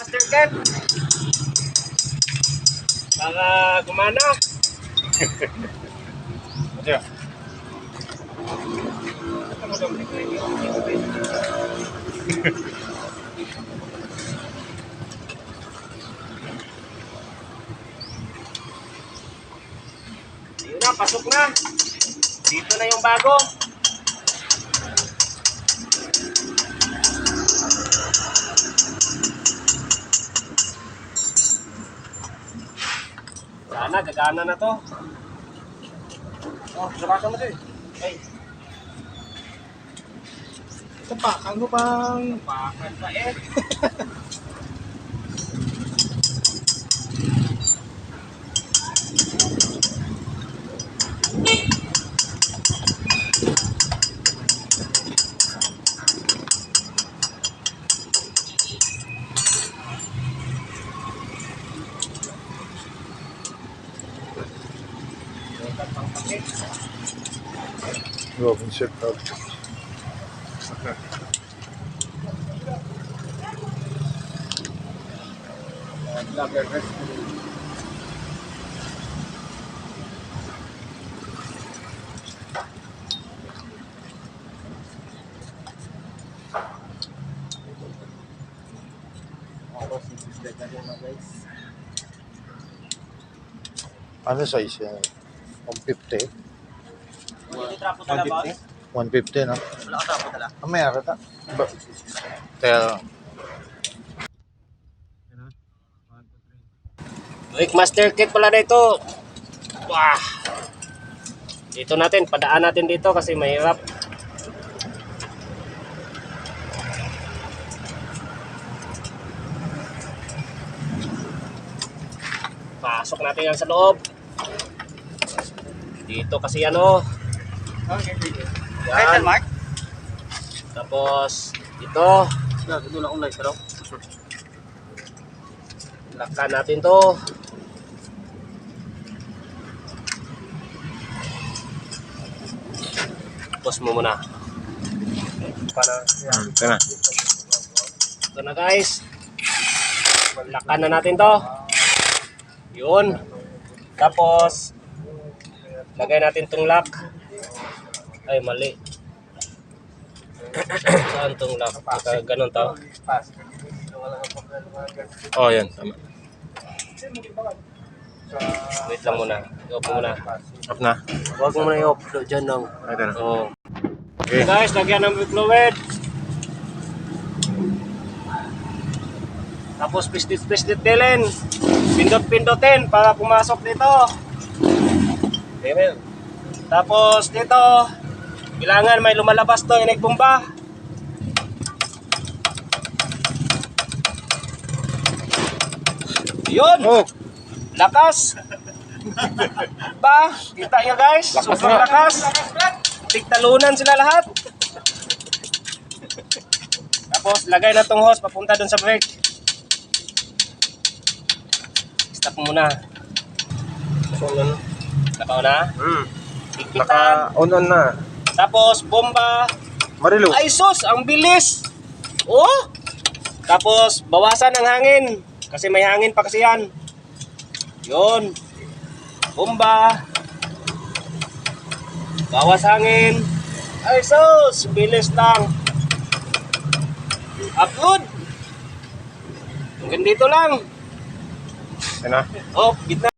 Master Ken. Para gumana. Aja. Ayun na, pasok na. Dito na yung bago. Sana, gagana na to. Oh, labasan mo din. Ay, Tapakan mo pang. pakan pa eh. Robin shirt out. Ano size yan? 150? Hindi trapo tala, boss. 150 no? Wala ka trapo tala. May arata. Kaya Quick Master Kit pala na ito. Wah. Dito natin, padaan natin dito kasi mahirap. Pasok natin yan sa loob. Dito kasi ano. Yan. Mark? Tapos ito. Ito lang online pero. Lakkan natin to. Pause mo muna. Para Ito na. ito na guys. Lakkan na natin to. Yun. Tapos lagay natin tong lock. Ay mali. Saan tong lock? Ganun to. Oh, yan. Tama. Wait lang muna. I-off muna. Up na. Huwag mo muna i-off. Diyan lang. Ito na. Oo. Okay. Guys, lagyan ng fluid. Tapos pistit-pistit din. Pindot-pindotin para pumasok dito. Amen. Tapos dito, kailangan may lumalabas to inig bomba. Yun! Oh! Lakas! Ba? Kita nyo guys? Sobrang lakas! Tigtalunan sila lahat. Tapos lagay na tong hose papunta dun sa brake. Stop muna. So, yan. Nakaw na. Higpitan. Naka-on na. Tapos bomba. Marilo. Ay sus! Ang bilis! Oh! Tapos bawasan ang hangin. Kasi may hangin pa kasi yan. Yun. Bomba. Bawas hangin. Ay sus! Bilis lang. Upload. Hanggang dito lang. Yan na. Oh, gitna.